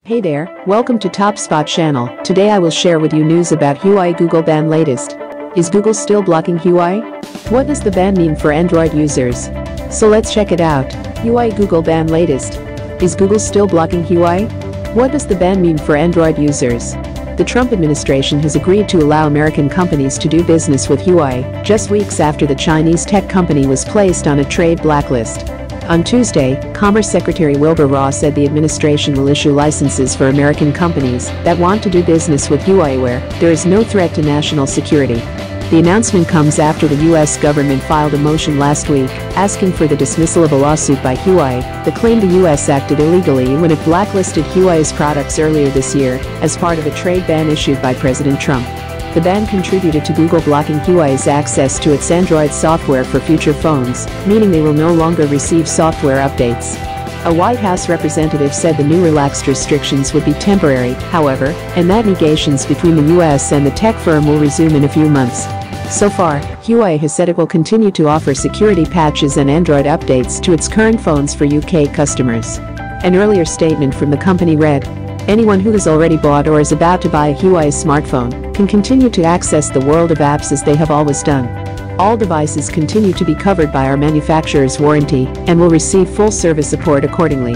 Hey there, welcome to Top Spot channel. Today I will share with you news about Huawei Google ban latest. Is Google still blocking Huawei? What does the ban mean for Android users? So let's check it out. Huawei Google ban latest. Is Google still blocking Huawei? What does the ban mean for Android users? The Trump administration has agreed to allow American companies to do business with Huawei, just weeks after the Chinese tech company was placed on a trade blacklist. On Tuesday, Commerce Secretary Wilbur Ross said the administration will issue licenses for American companies that want to do business with Huawei where there is no threat to national security. The announcement comes after the U.S. government filed a motion last week asking for the dismissal of a lawsuit by Huawei that claimed the U.S. acted illegally when it blacklisted Huawei's products earlier this year as part of a trade ban issued by President Trump. The ban contributed to Google blocking Huawei's access to its Android software for future phones, meaning they will no longer receive software updates. A White House representative said the new relaxed restrictions would be temporary, however, and that negations between the U.S. and the tech firm will resume in a few months. So far, Huawei has said it will continue to offer security patches and Android updates to its current phones for UK customers. An earlier statement from the company read, "Anyone who has already bought or is about to buy a Huawei smartphone can continue to access the world of apps as they have always done. All devices continue to be covered by our manufacturer's warranty and will receive full service support accordingly."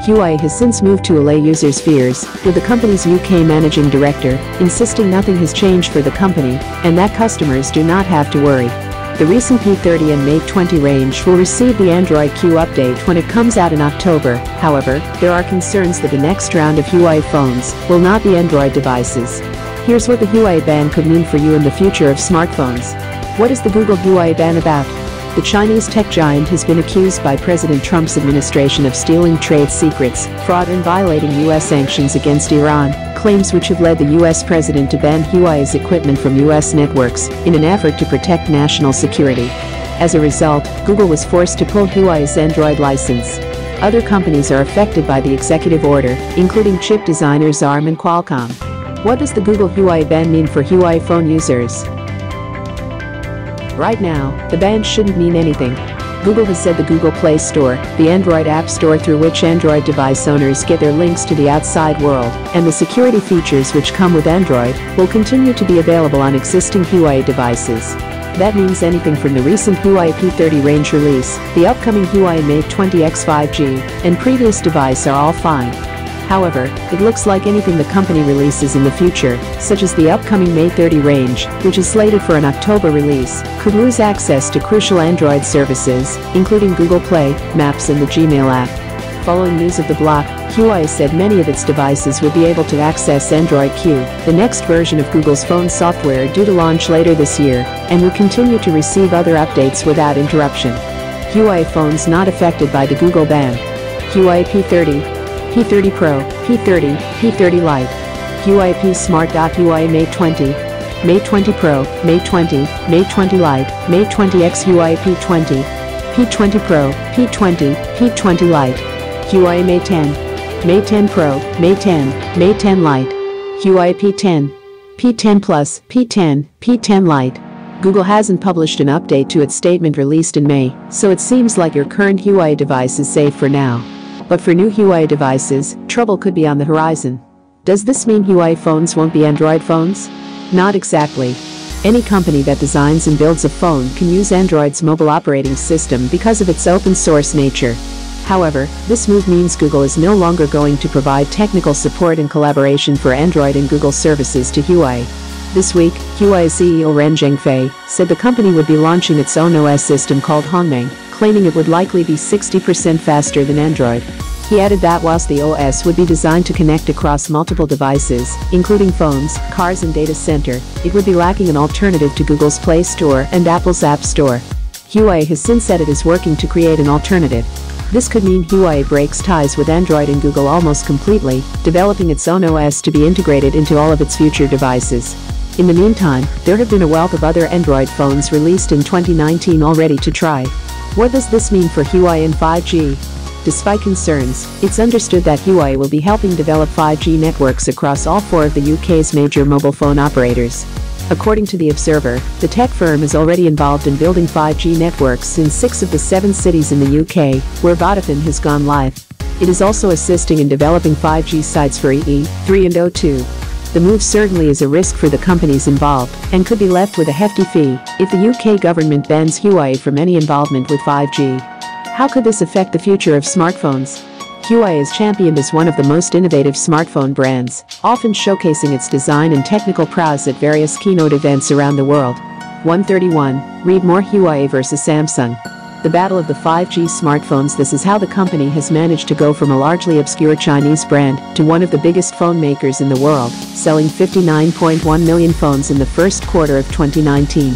Huawei has since moved to allay users' fears, with the company's UK managing director insisting nothing has changed for the company and that customers do not have to worry. The recent P30 and Mate 20 range will receive the Android Q update when it comes out in October. However, there are concerns that the next round of Huawei phones will not be Android devices. Here's what the Huawei ban could mean for you in the future of smartphones. What is the Google Huawei ban about? The Chinese tech giant has been accused by President Trump's administration of stealing trade secrets, fraud and violating U.S. sanctions against Iran, claims which have led the U.S. president to ban Huawei's equipment from U.S. networks in an effort to protect national security. As a result, Google was forced to pull Huawei's Android license. Other companies are affected by the executive order, including chip designers ARM and Qualcomm. What does the Google Huawei ban mean for Huawei phone users? Right now, the ban shouldn't mean anything. Google has said the Google Play Store, the Android app store through which Android device owners get their links to the outside world, and the security features which come with Android, will continue to be available on existing Huawei devices. That means anything from the recent Huawei P30 range release, the upcoming Huawei Mate 20X 5G, and previous device are all fine. However, it looks like anything the company releases in the future, such as the upcoming Mate 30 range, which is slated for an October release, could lose access to crucial Android services, including Google Play, Maps and the Gmail app. Following news of the block, Huawei said many of its devices will be able to access Android Q, the next version of Google's phone software due to launch later this year, and will continue to receive other updates without interruption. Huawei phones not affected by the Google ban. Huawei P30, P30 Pro, P30, P30 Lite, Huawei P Smart. Huawei Mate 20, Mate 20 Pro, Mate 20, Mate 20 Lite, Mate 20X. Huawei P20, P20 Pro, P20, P20 Lite, Huawei Mate 10, Mate 10 Pro, Mate 10, Mate 10 Lite, Huawei P10, P10 Plus, P10, P10 Lite. Google hasn't published an update to its statement released in May, so it seems like your current Huawei device is safe for now. But for new Huawei devices, trouble could be on the horizon. Does this mean Huawei phones won't be Android phones? Not exactly. Any company that designs and builds a phone can use Android's mobile operating system because of its open source nature. However, this move means Google is no longer going to provide technical support and collaboration for Android and Google services to Huawei. This week, Huawei CEO Ren Zhengfei said the company would be launching its own OS system called Hongmeng, claiming it would likely be 60% faster than Android. He added that whilst the OS would be designed to connect across multiple devices, including phones, cars and data center, it would be lacking an alternative to Google's Play Store and Apple's App Store. Huawei has since said it is working to create an alternative. This could mean Huawei breaks ties with Android and Google almost completely, developing its own OS to be integrated into all of its future devices. In the meantime, there have been a wealth of other Android phones released in 2019 already to try. What does this mean for Huawei and 5G? Despite concerns, it's understood that Huawei will be helping develop 5G networks across all four of the UK's major mobile phone operators. According to The Observer, the tech firm is already involved in building 5G networks in 6 of the 7 cities in the UK, where Vodafone has gone live. It is also assisting in developing 5G sites for EE, 3 and O2. The move certainly is a risk for the companies involved and could be left with a hefty fee if the UK government bans Huawei from any involvement with 5G. How could this affect the future of smartphones? Huawei is championed as one of the most innovative smartphone brands, often showcasing its design and technical prowess at various keynote events around the world. 131. Read more: Huawei versus Samsung. The battle of the 5G smartphones. This is how the company has managed to go from a largely obscure Chinese brand to one of the biggest phone makers in the world, selling 59.1 million phones in the first quarter of 2019.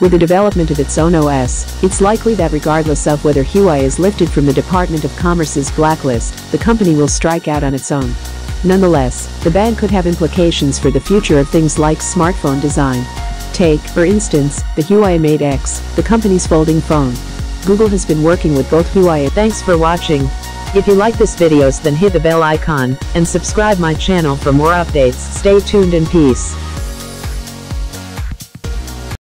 With the development of its own OS, it's likely that regardless of whether Huawei is lifted from the Department of Commerce's blacklist, the company will strike out on its own. Nonetheless, the ban could have implications for the future of things like smartphone design. Take, for instance, the Huawei Mate X, the company's folding phone. Google has been working with both Huawei. Thanks for watching. If you like this videos, then hit the bell icon and subscribe my channel for more updates. Stay tuned and peace.